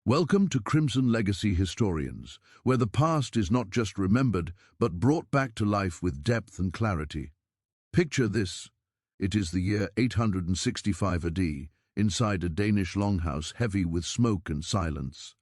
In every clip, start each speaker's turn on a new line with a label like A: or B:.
A: Welcome to Crimson Legacy Historians, where the past is not just remembered, but brought back to life with depth and clarity. Picture this. It is the year 865 AD, inside a Danish longhouse heavy with smoke and silence.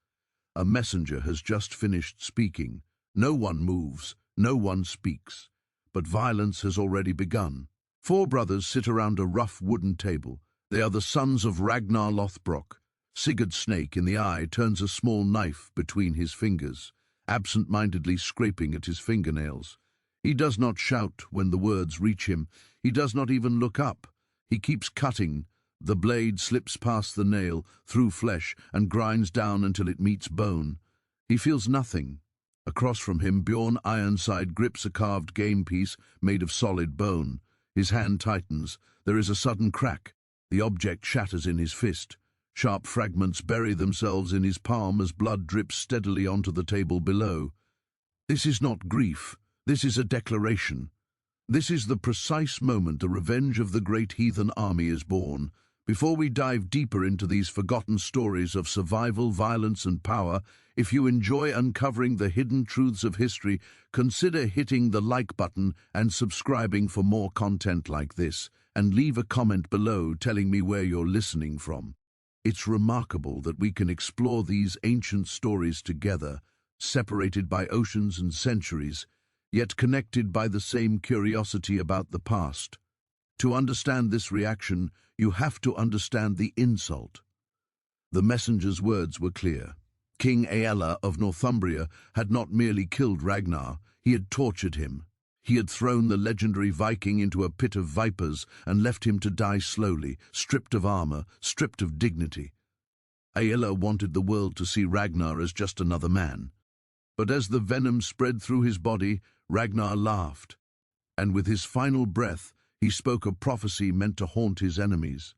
A: A messenger has just finished speaking. No one moves, no one speaks. But violence has already begun. Four brothers sit around a rough wooden table. They are the sons of Ragnar Lothbrok. Sigurd Snake in the eye turns a small knife between his fingers, absent-mindedly scraping at his fingernails. He does not shout when the words reach him. He does not even look up. He keeps cutting. The blade slips past the nail, through flesh, and grinds down until it meets bone. He feels nothing. Across from him, Bjorn Ironside grips a carved game piece made of solid bone. His hand tightens. There is a sudden crack. The object shatters in his fist. Sharp fragments bury themselves in his palm as blood drips steadily onto the table below. This is not grief. This is a declaration. This is the precise moment the revenge of the Great Heathen Army is born. Before we dive deeper into these forgotten stories of survival, violence, and power, if you enjoy uncovering the hidden truths of history, consider hitting the like button and subscribing for more content like this, and leave a comment below telling me where you're listening from. It's remarkable that we can explore these ancient stories together, separated by oceans and centuries, yet connected by the same curiosity about the past. To understand this reaction, you have to understand the insult. The messenger's words were clear. King Aella of Northumbria had not merely killed Ragnar, he had tortured him. He had thrown the legendary Viking into a pit of vipers and left him to die slowly, stripped of armor, stripped of dignity. Aella wanted the world to see Ragnar as just another man. But as the venom spread through his body, Ragnar laughed. And with his final breath, he spoke a prophecy meant to haunt his enemies.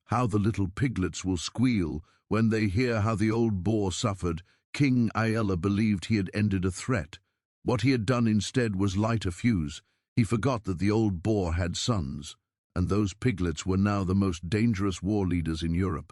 A: How the little piglets will squeal when they hear how the old boar suffered. King Aella believed he had ended a threat. What he had done instead was light a fuse. He forgot that the old boar had sons, and those piglets were now the most dangerous war leaders in Europe.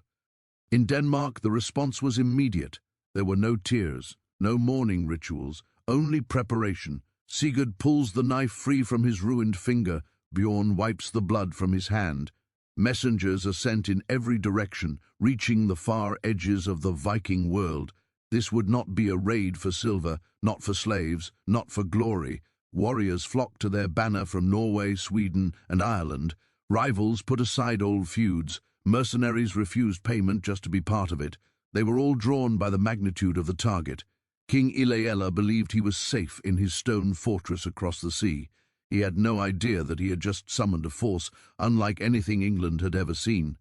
A: In Denmark, the response was immediate. There were no tears, no mourning rituals, only preparation. Sigurd pulls the knife free from his ruined finger. Bjorn wipes the blood from his hand. Messengers are sent in every direction, reaching the far edges of the Viking world. This would not be a raid for silver, not for slaves, not for glory. Warriors flocked to their banner from Norway, Sweden, and Ireland. Rivals put aside old feuds. Mercenaries refused payment just to be part of it. They were all drawn by the magnitude of the target. King Aella believed he was safe in his stone fortress across the sea. He had no idea that he had just summoned a force unlike anything England had ever seen.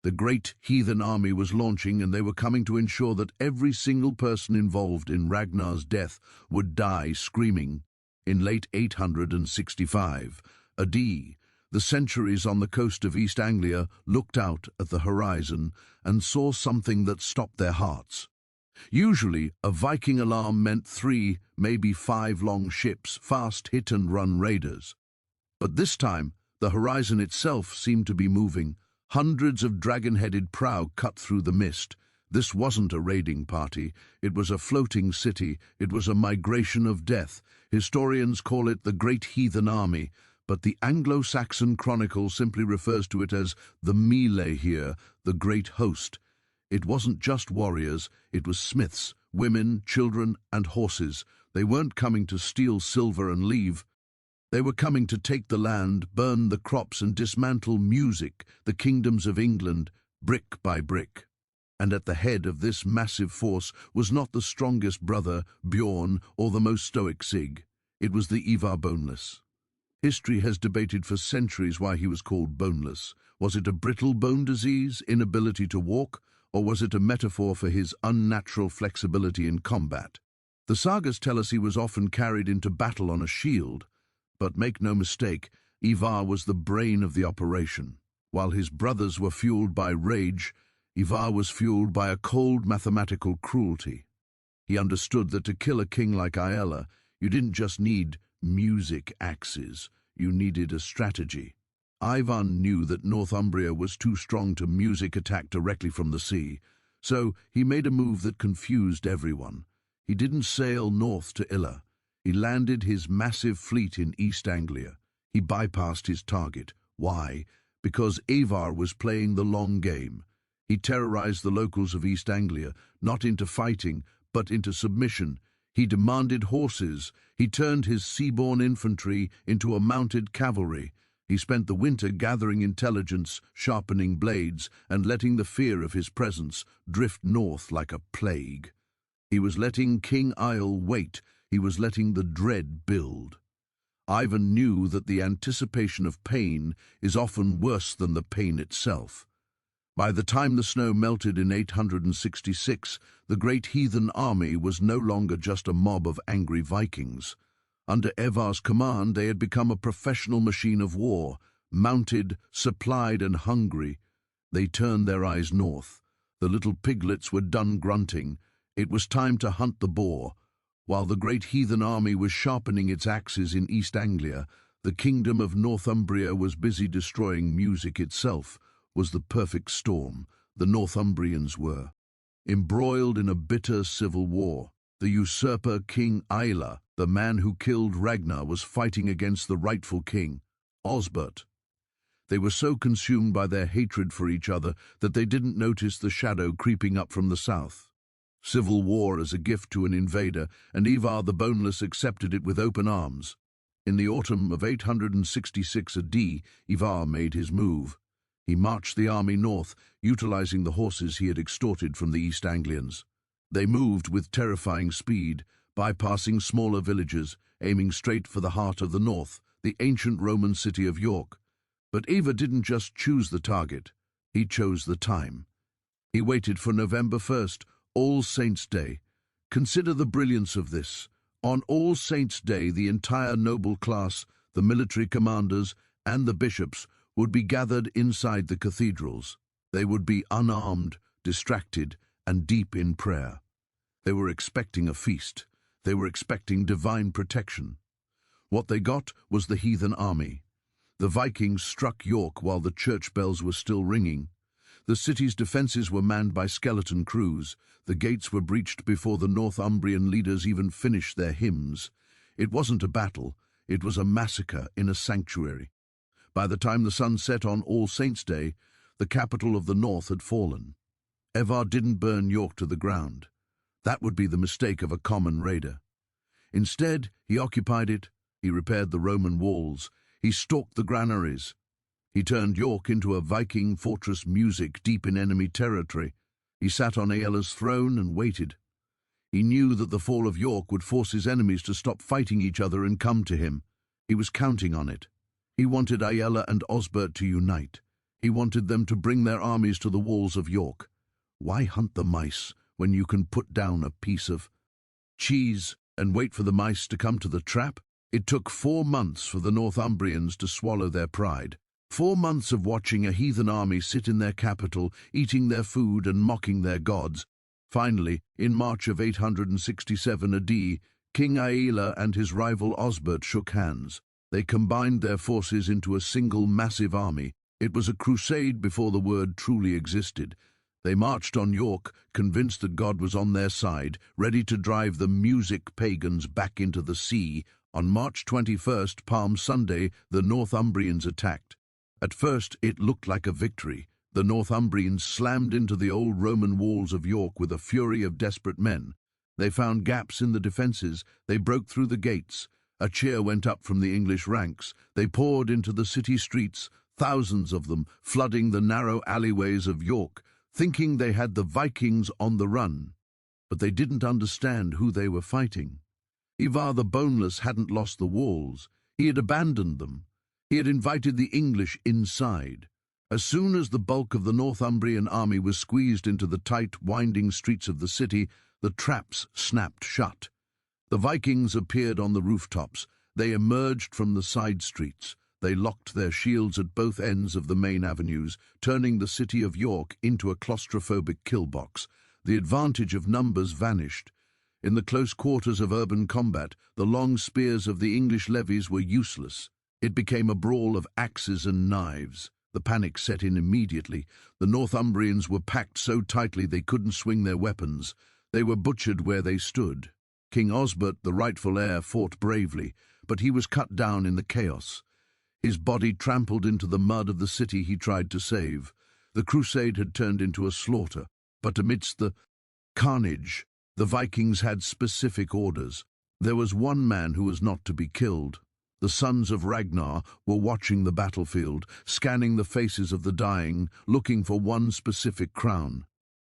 A: The Great Heathen Army was launching, and they were coming to ensure that every single person involved in Ragnar's death would die screaming. In late 865 AD, the sentries on the coast of East Anglia looked out at the horizon and saw something that stopped their hearts. Usually, a Viking alarm meant 3, maybe 5 long ships, fast hit-and-run raiders. But this time, the horizon itself seemed to be moving. Hundreds of dragon-headed prow cut through the mist. This wasn't a raiding party. It was a floating city. It was a migration of death. Historians call it the Great Heathen Army, but the Anglo-Saxon Chronicle simply refers to it as the melee here, the great host. It wasn't just warriors. It was smiths, women, children, and horses. They weren't coming to steal silver and leave. They were coming to take the land, burn the crops, and dismantle music, the kingdoms of England, brick by brick. And at the head of this massive force was not the strongest brother, Bjorn, or the most stoic Sig. It was the Ivar Boneless. History has debated for centuries why he was called boneless. Was it a brittle bone disease, inability to walk, or was it a metaphor for his unnatural flexibility in combat? The sagas tell us he was often carried into battle on a shield. But make no mistake, Ivar was the brain of the operation. While his brothers were fueled by rage, Ivar was fueled by a cold mathematical cruelty. He understood that to kill a king like Aella, you didn't just need music axes, you needed a strategy. Ivan knew that Northumbria was too strong to music attack directly from the sea, So he made a move that confused everyone. He didn't sail north to Illa. He landed his massive fleet in East Anglia. He bypassed his target. Why? Because Ivar was playing the long game. He terrorized the locals of East Anglia, not into fighting, but into submission. He demanded horses. He turned his seaborne infantry into a mounted cavalry. He spent the winter gathering intelligence, sharpening blades, and letting the fear of his presence drift north like a plague. He was letting King Aella wait. He was letting the dread build. Ivan knew that the anticipation of pain is often worse than the pain itself. By the time the snow melted in 866, the Great Heathen Army was no longer just a mob of angry Vikings. Under Ivar's command, they had become a professional machine of war, mounted, supplied, and hungry. They turned their eyes north. The little piglets were done grunting. It was time to hunt the boar. While the Great Heathen Army was sharpening its axes in East Anglia, the kingdom of Northumbria was busy destroying music itself. Was the perfect storm. The Northumbrians were embroiled in a bitter civil war. The usurper King Aella, the man who killed Ragnar, was fighting against the rightful king, Osbert. They were so consumed by their hatred for each other that they didn't notice the shadow creeping up from the south. Civil war as a gift to an invader, and Ivar the Boneless accepted it with open arms. In the autumn of 866 AD, Ivar made his move. He marched the army north, utilizing the horses he had extorted from the East Anglians. They moved with terrifying speed, bypassing smaller villages, aiming straight for the heart of the north, the ancient Roman city of York. But Ivar didn't just choose the target, he chose the time. He waited for November 1st, All Saints' Day. Consider the brilliance of this. On All Saints' Day, the entire noble class, the military commanders, and the bishops would be gathered inside the cathedrals. They would be unarmed, distracted, and deep in prayer. They were expecting a feast. They were expecting divine protection. What they got was the heathen army. The Vikings struck York while the church bells were still ringing. The city's defences were manned by skeleton crews. The gates were breached before the Northumbrian leaders even finished their hymns. It wasn't a battle, it was a massacre in a sanctuary. By the time the sun set on All Saints' Day, the capital of the north had fallen. Ivar didn't burn York to the ground. That would be the mistake of a common raider. Instead, he occupied it, he repaired the Roman walls, he stalked the granaries. He turned York into a Viking fortress music deep in enemy territory. He sat on Aella's throne and waited. He knew that the fall of York would force his enemies to stop fighting each other and come to him. He was counting on it. He wanted Aella and Osbert to unite. He wanted them to bring their armies to the walls of York. Why hunt the mice when you can put down a piece of cheese and wait for the mice to come to the trap? It took 4 months for the Northumbrians to swallow their pride. 4 months of watching a heathen army sit in their capital, eating their food and mocking their gods. Finally, in March of 867 AD, King Aella and his rival Osbert shook hands. They combined their forces into a single massive army. It was a crusade before the word truly existed. They marched on York, convinced that God was on their side, ready to drive the music pagans back into the sea. On March 21st, Palm Sunday, the Northumbrians attacked. At first, it looked like a victory. The Northumbrians slammed into the old Roman walls of York with a fury of desperate men. They found gaps in the defences. They broke through the gates. A cheer went up from the English ranks. They poured into the city streets, thousands of them, flooding the narrow alleyways of York, thinking they had the Vikings on the run. But they didn't understand who they were fighting. Ivar the Boneless hadn't lost the walls. He had abandoned them. He had invited the English inside. As soon as the bulk of the Northumbrian army was squeezed into the tight, winding streets of the city, the traps snapped shut. The Vikings appeared on the rooftops. They emerged from the side streets. They locked their shields at both ends of the main avenues, turning the city of York into a claustrophobic killbox. The advantage of numbers vanished. In the close quarters of urban combat, the long spears of the English levies were useless. It became a brawl of axes and knives. The panic set in immediately. The Northumbrians were packed so tightly they couldn't swing their weapons. They were butchered where they stood. King Osbert, the rightful heir, fought bravely, but he was cut down in the chaos. His body trampled into the mud of the city he tried to save. The crusade had turned into a slaughter, but amidst the carnage, the Vikings had specific orders. There was one man who was not to be killed. The sons of Ragnar were watching the battlefield, scanning the faces of the dying, looking for one specific crown.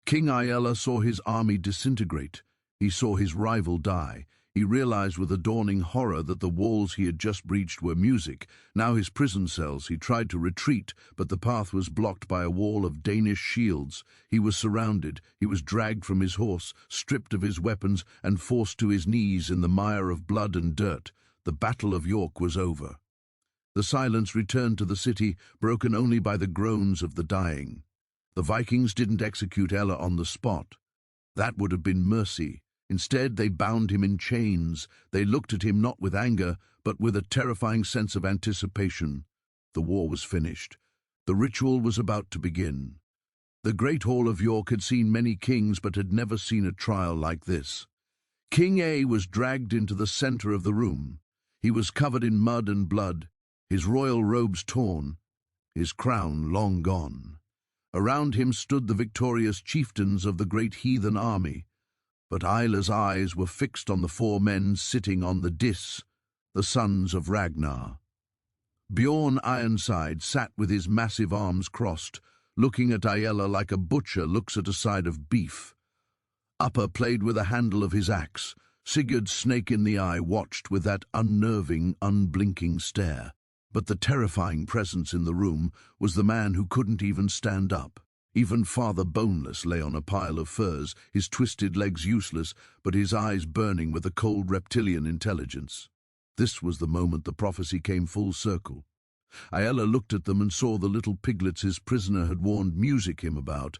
A: King Aella saw his army disintegrate. He saw his rival die. He realized with a dawning horror that the walls he had just breached were music, now his prison cells. He tried to retreat, but the path was blocked by a wall of Danish shields. He was surrounded. He was dragged from his horse, stripped of his weapons, and forced to his knees in the mire of blood and dirt. The Battle of York was over. The silence returned to the city, broken only by the groans of the dying. The Vikings didn't execute Aella on the spot. That would have been mercy. Instead, they bound him in chains. They looked at him not with anger, but with a terrifying sense of anticipation. The war was finished. The ritual was about to begin. The Great Hall of York had seen many kings, but had never seen a trial like this. King A was dragged into the center of the room. He was covered in mud and blood, his royal robes torn, his crown long gone. Around him stood the victorious chieftains of the Great Heathen Army. But Aella's eyes were fixed on the four men sitting on the dis, the sons of Ragnar. Bjorn Ironside sat with his massive arms crossed, looking at Aella like a butcher looks at a side of beef. Upper played with the handle of his axe. Sigurd Snake in the eye watched with that unnerving, unblinking stare. But the terrifying presence in the room was the man who couldn't even stand up. Even Father Boneless lay on a pile of furs, his twisted legs useless, but his eyes burning with a cold reptilian intelligence. This was the moment the prophecy came full circle. Aella looked at them and saw the little piglets his prisoner had warned music him about.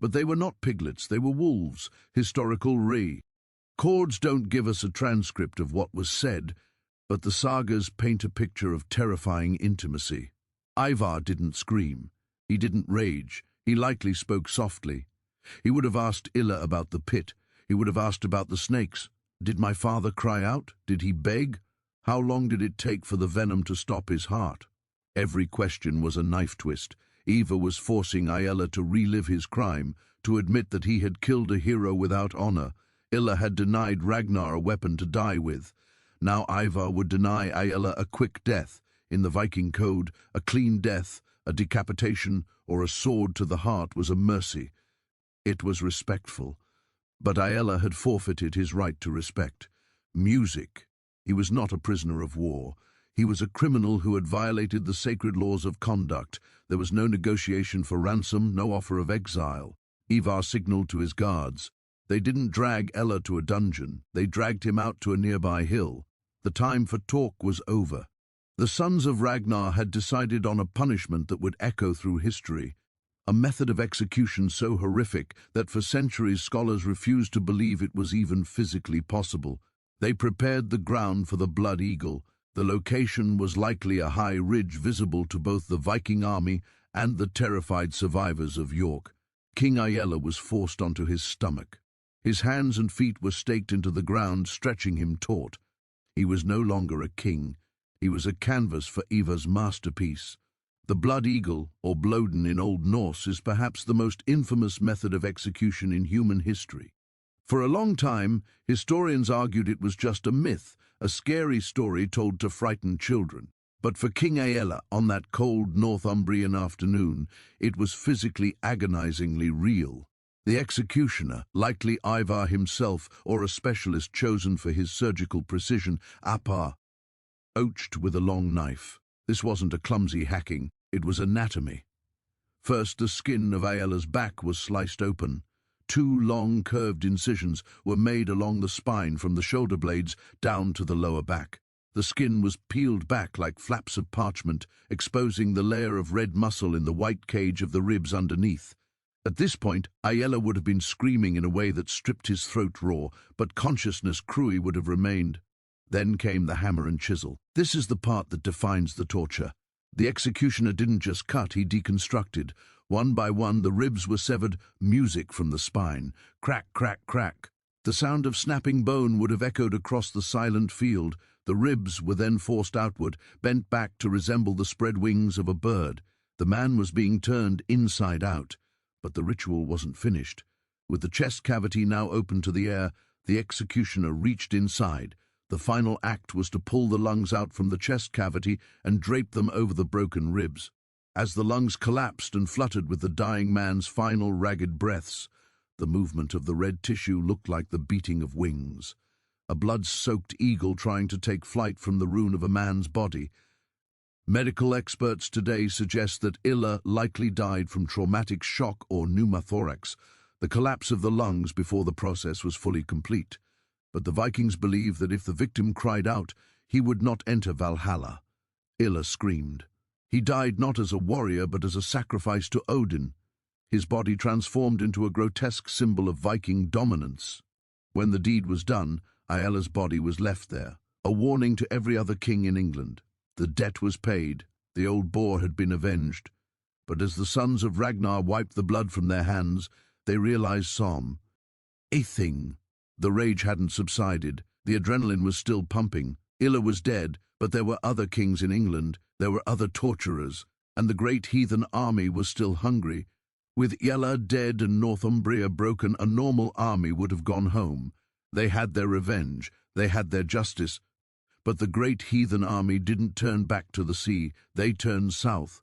A: But they were not piglets, they were wolves, historical Chords don't give us a transcript of what was said, but the sagas paint a picture of terrifying intimacy. Ivar didn't scream. He didn't rage. He likely spoke softly. He would have asked Illa about the pit. He would have asked about the snakes. Did my father cry out? Did he beg? How long did it take for the venom to stop his heart? Every question was a knife twist. Ivar was forcing Aella to relive his crime, to admit that he had killed a hero without honor. Illa had denied Ragnar a weapon to die with. Now Ivar would deny Aella a quick death. In the Viking code, a clean death, a decapitation, or a sword to the heart was a mercy. It was respectful. But Aella had forfeited his right to respect. Music. He was not a prisoner of war. He was a criminal who had violated the sacred laws of conduct. There was no negotiation for ransom, no offer of exile. Ivar signaled to his guards. They didn't drag Ella to a dungeon. They dragged him out to a nearby hill. The time for talk was over. The sons of Ragnar had decided on a punishment that would echo through history, a method of execution so horrific that for centuries scholars refused to believe it was even physically possible. They prepared the ground for the Blood Eagle. The location was likely a high ridge visible to both the Viking army and the terrified survivors of York. King Aella was forced onto his stomach. His hands and feet were staked into the ground, stretching him taut. He was no longer a king. He was a canvas for Ivar's masterpiece. The Blood Eagle, or Bloden in Old Norse, is perhaps the most infamous method of execution in human history. For a long time, historians argued it was just a myth, a scary story told to frighten children. But for King Aella, on that cold Northumbrian afternoon, it was physically agonizingly real. The executioner, likely Ivar himself or a specialist chosen for his surgical precision, approached with a long knife. This wasn't a clumsy hacking, it was anatomy. First, the skin of Aella's back was sliced open. 2 long curved incisions were made along the spine from the shoulder blades down to the lower back. The skin was peeled back like flaps of parchment, exposing the layer of red muscle in the white cage of the ribs underneath. At this point, Aella would have been screaming in a way that stripped his throat raw, but consciousness crewy would have remained. Then came the hammer and chisel. This is the part that defines the torture. The executioner didn't just cut, he deconstructed. One by one, the ribs were severed, music from the spine. Crack, crack, crack. The sound of snapping bone would have echoed across the silent field. The ribs were then forced outward, bent back to resemble the spread wings of a bird. The man was being turned inside out. But the ritual wasn't finished. With the chest cavity now open to the air, the executioner reached inside. The final act was to pull the lungs out from the chest cavity and drape them over the broken ribs. As the lungs collapsed and fluttered with the dying man's final ragged breaths, the movement of the red tissue looked like the beating of wings. A blood-soaked eagle trying to take flight from the ruin of a man's body. Medical experts today suggest that Aella likely died from traumatic shock or pneumothorax, the collapse of the lungs before the process was fully complete. But the Vikings believed that if the victim cried out, he would not enter Valhalla. Aella screamed. He died not as a warrior but as a sacrifice to Odin. His body transformed into a grotesque symbol of Viking dominance. When the deed was done, Aella's body was left there, a warning to every other king in England. The debt was paid, the old boar had been avenged. But as the sons of Ragnar wiped the blood from their hands, they realized some a thing. The rage hadn't subsided, the adrenaline was still pumping. Aella was dead, but there were other kings in England, there were other torturers, and the Great Heathen Army was still hungry. With Aella dead and Northumbria broken, a normal army would have gone home. They had their revenge, they had their justice. But the Great Heathen Army didn't turn back to the sea, they turned south.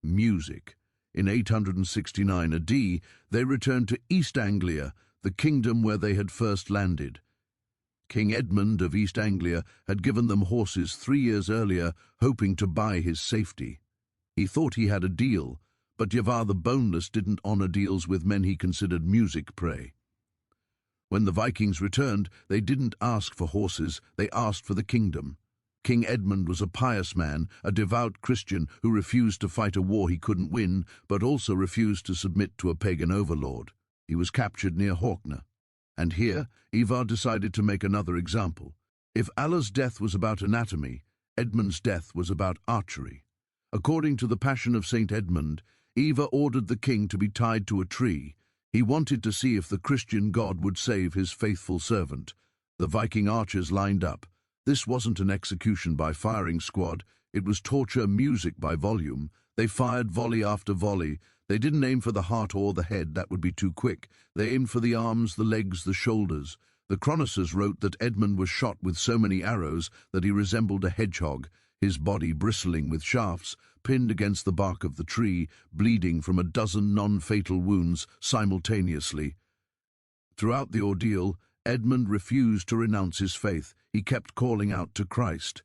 A: Music. In 869 AD, they returned to East Anglia, the kingdom where they had first landed. King Edmund of East Anglia had given them horses 3 years earlier, hoping to buy his safety. He thought he had a deal, but Ivar the Boneless didn't honor deals with men he considered music prey. When the Vikings returned, they didn't ask for horses, they asked for the kingdom. King Edmund was a pious man, a devout Christian who refused to fight a war he couldn't win, but also refused to submit to a pagan overlord. He was captured near Horkner. And here, Ivar decided to make another example. If Ella's death was about anatomy, Edmund's death was about archery. According to the Passion of St. Edmund, Ivar ordered the king to be tied to a tree. He wanted to see if the Christian god would save his faithful servant. The Viking archers lined up. This wasn't an execution by firing squad, it was torture music by volume. They fired volley after volley. They didn't aim for the heart or the head, that would be too quick. They aimed for the arms, the legs, the shoulders. The chroniclers wrote that Edmund was shot with so many arrows that he resembled a hedgehog, his body bristling with shafts, pinned against the bark of the tree, bleeding from a dozen non-fatal wounds simultaneously. Throughout the ordeal, Edmund refused to renounce his faith. He kept calling out to Christ.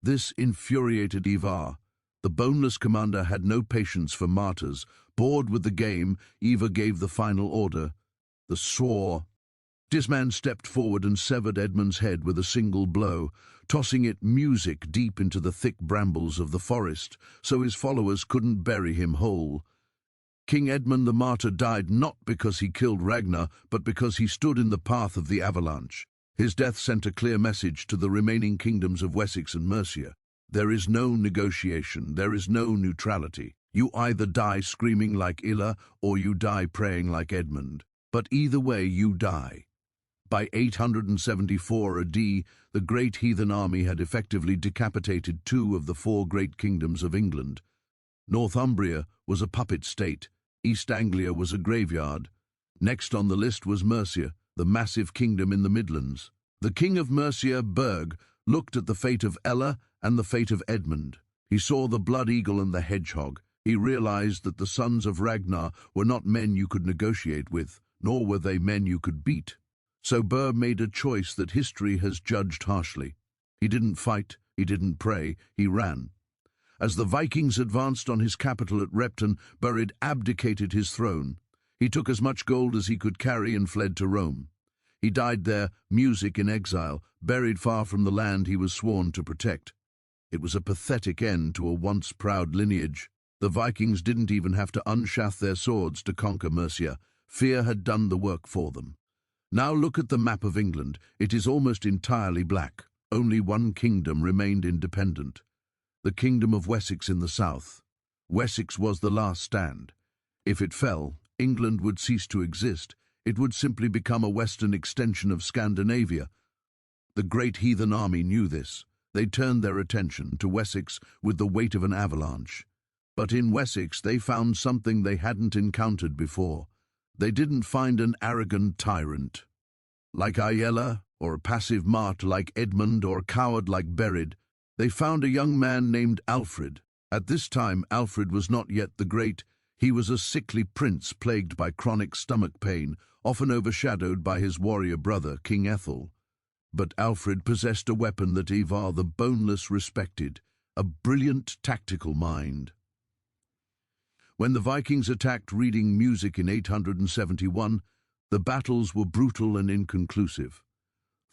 A: This infuriated Ivar. The boneless commander had no patience for martyrs. Bored with the game, Ivar gave the final order. The sword. This man stepped forward and severed Edmund's head with a single blow, tossing it music deep into the thick brambles of the forest, so his followers couldn't bury him whole. King Edmund the Martyr died not because he killed Ragnar, but because he stood in the path of the avalanche. His death sent a clear message to the remaining kingdoms of Wessex and Mercia. There is no negotiation, there is no neutrality. You either die screaming like Aella, or you die praying like Edmund. But either way, you die. By 874 AD, the Great Heathen Army had effectively decapitated 2 of the 4 great kingdoms of England. Northumbria was a puppet state, East Anglia was a graveyard. Next on the list was Mercia, the massive kingdom in the Midlands. The king of Mercia, Berg, looked at the fate of Aella and the fate of Edmund. He saw the blood eagle and the hedgehog. He realized that the sons of Ragnar were not men you could negotiate with, nor were they men you could beat. So Berg made a choice that history has judged harshly. He didn't fight, he didn't pray, he ran. As the Vikings advanced on his capital at Repton, Berg abdicated his throne. He took as much gold as he could carry and fled to Rome. He died there, music in exile, buried far from the land he was sworn to protect. It was a pathetic end to a once proud lineage. The Vikings didn't even have to unsheath their swords to conquer Mercia. Fear had done the work for them. Now look at the map of England. It is almost entirely black. Only one kingdom remained independent. the kingdom of Wessex in the south. Wessex was the last stand. If it fell, England would cease to exist. It would simply become a western extension of Scandinavia. The Great Heathen Army knew this. They turned their attention to Wessex with the weight of an avalanche. But in Wessex they found something they hadn't encountered before. They didn't find an arrogant tyrant like Aella, or a passive martyr like Edmund, or a coward like Berid. They found a young man named Alfred. At this time, Alfred was not yet the great. He was a sickly prince plagued by chronic stomach pain, often overshadowed by his warrior brother, King Aella. But Alfred possessed a weapon that Ivar the Boneless respected, a brilliant tactical mind. When the Vikings attacked Reading Music in 871, the battles were brutal and inconclusive.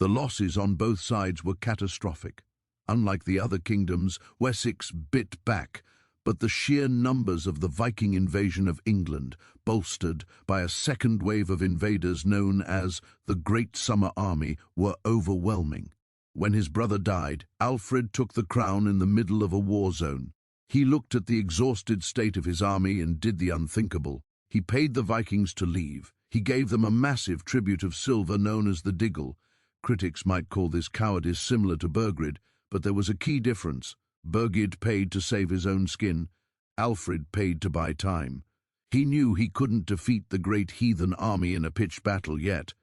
A: The losses on both sides were catastrophic. Unlike the other kingdoms, Wessex bit back, but the sheer numbers of the Viking invasion of England, bolstered by a second wave of invaders known as the Great Summer Army, were overwhelming. When his brother died, Alfred took the crown in the middle of a war zone. He looked at the exhausted state of his army and did the unthinkable. He paid the Vikings to leave. He gave them a massive tribute of silver known as the Diggle. Critics might call this cowardice similar to Burgred, but there was a key difference. Burgred paid to save his own skin. Alfred paid to buy time. He knew he couldn't defeat the Great Heathen Army in a pitched battle yet.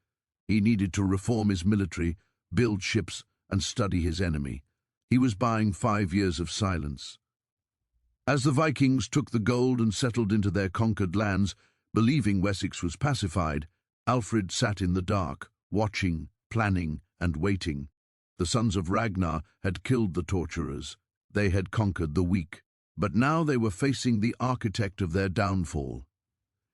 A: He needed to reform his military, build ships, and study his enemy. He was buying 5 years of silence. As the Vikings took the gold and settled into their conquered lands, believing Wessex was pacified, Alfred sat in the dark, watching, planning, and waiting. The sons of Ragnar had killed the torturers. They had conquered the weak. But now they were facing the architect of their downfall.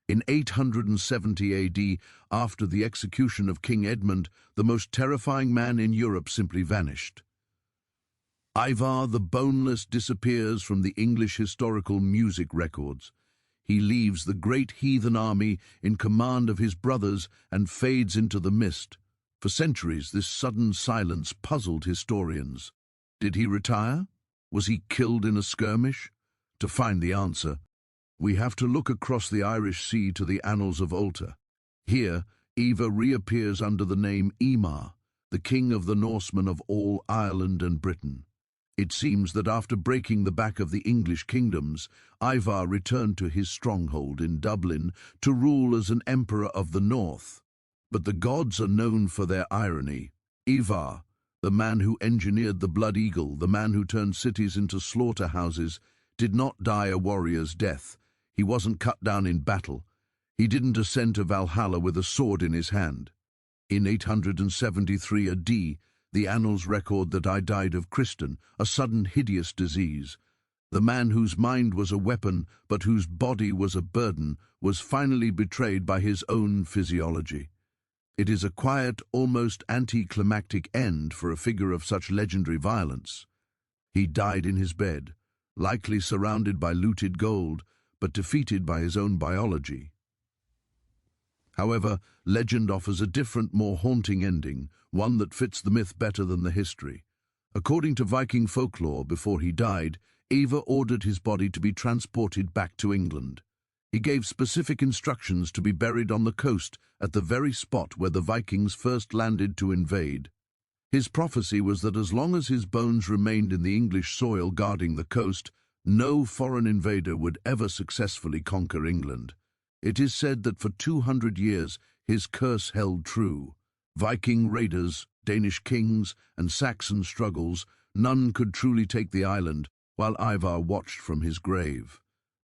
A: In 870 AD, after the execution of King Edmund, the most terrifying man in Europe simply vanished. Ivar the Boneless disappears from the English historical music records. He leaves the Great Heathen Army in command of his brothers and fades into the mist. For centuries, this sudden silence puzzled historians. Did he retire? Was he killed in a skirmish? To find the answer, we have to look across the Irish Sea to the annals of Ulster. Here, Ivar reappears under the name Ymar, the king of the Norsemen of all Ireland and Britain. It seems that after breaking the back of the English kingdoms, Ivar returned to his stronghold in Dublin to rule as an emperor of the north. But the gods are known for their irony. Ivar, the man who engineered the Blood Eagle, the man who turned cities into slaughterhouses, did not die a warrior's death. He wasn't cut down in battle. He didn't ascend to Valhalla with a sword in his hand. In 873 AD, the annals record that I died of Kristen, a sudden hideous disease. The man whose mind was a weapon, but whose body was a burden, was finally betrayed by his own physiology. It is a quiet, almost anticlimactic end for a figure of such legendary violence. He died in his bed, likely surrounded by looted gold, but defeated by his own biology. However, legend offers a different, more haunting ending, one that fits the myth better than the history. According to Viking folklore, before he died, Ivar ordered his body to be transported back to England. He gave specific instructions to be buried on the coast at the very spot where the Vikings first landed to invade. His prophecy was that as long as his bones remained in the English soil guarding the coast, no foreign invader would ever successfully conquer England. It is said that for 200 years his curse held true. Viking raiders, Danish kings, and Saxon struggles, none could truly take the island, while Ivar watched from his grave.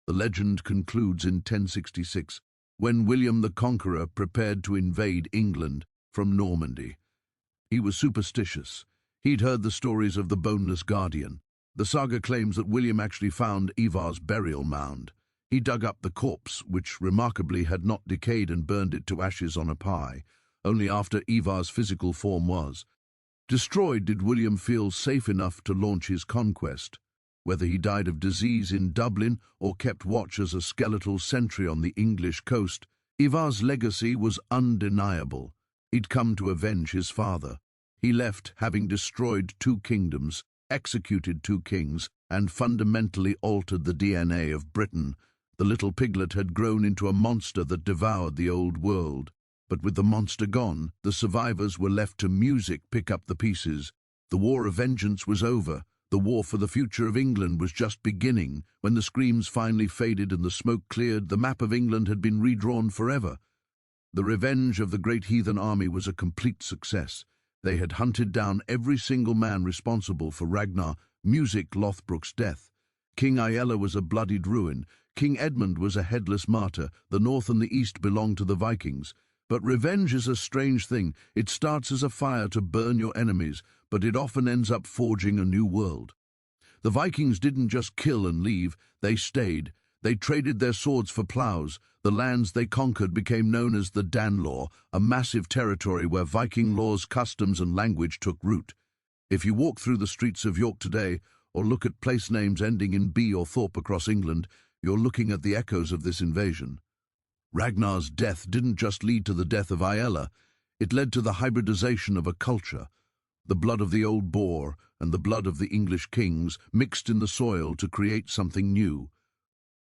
A: The legend concludes in 1066, when William the Conqueror prepared to invade England from Normandy. He was superstitious. He'd heard the stories of the boneless guardian. The saga claims that William actually found Ivar's burial mound. He dug up the corpse, which remarkably had not decayed, and burned it to ashes on a pyre. Only after Ivar's physical form was destroyed did William feel safe enough to launch his conquest. Whether he died of disease in Dublin or kept watch as a skeletal sentry on the English coast, Ivar's legacy was undeniable. He'd come to avenge his father. He left having destroyed 2 kingdoms, executed 2 kings, and fundamentally altered the DNA of Britain. The little piglet had grown into a monster that devoured the old world. But with the monster gone, the survivors were left to music pick up the pieces. The war of vengeance was over. The war for the future of England was just beginning. When the screams finally faded and the smoke cleared, the map of England had been redrawn forever. The revenge of the Great Heathen Army was a complete success. They had hunted down every single man responsible for Ragnar Lothbrok's death. King Aella was a bloodied ruin. King Edmund was a headless martyr. The north and the east belonged to the Vikings. But revenge is a strange thing. It starts as a fire to burn your enemies, but it often ends up forging a new world. The Vikings didn't just kill and leave, they stayed. They traded their swords for plows. The lands they conquered became known as the Danelaw, a massive territory where Viking laws, customs and language took root. If you walk through the streets of York today, or look at place names ending in B or Thorpe across England, you're looking at the echoes of this invasion. Ragnar's death didn't just lead to the death of Aella, it led to the hybridization of a culture. The blood of the old boar and the blood of the English kings mixed in the soil to create something new.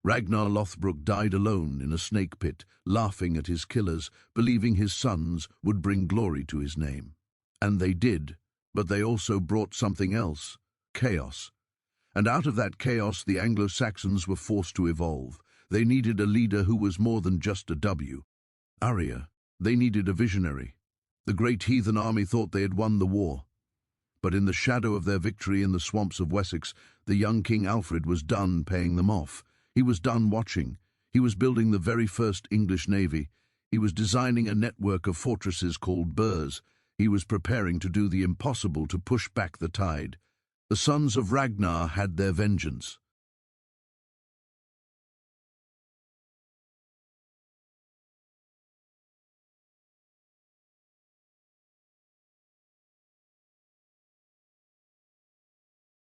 A: Ragnar Lothbrok died alone in a snake pit, laughing at his killers, believing his sons would bring glory to his name. And they did, but they also brought something else, chaos. And out of that chaos, the Anglo-Saxons were forced to evolve. They needed a leader who was more than just a Arya. They needed a visionary. The Great Heathen Army thought they had won the war. But in the shadow of their victory in the swamps of Wessex, the young King Alfred was done paying them off. He was done watching. He was building the very first English navy. He was designing a network of fortresses called burhs. He was preparing to do the impossible to push back the tide. The sons of Ragnar had their vengeance.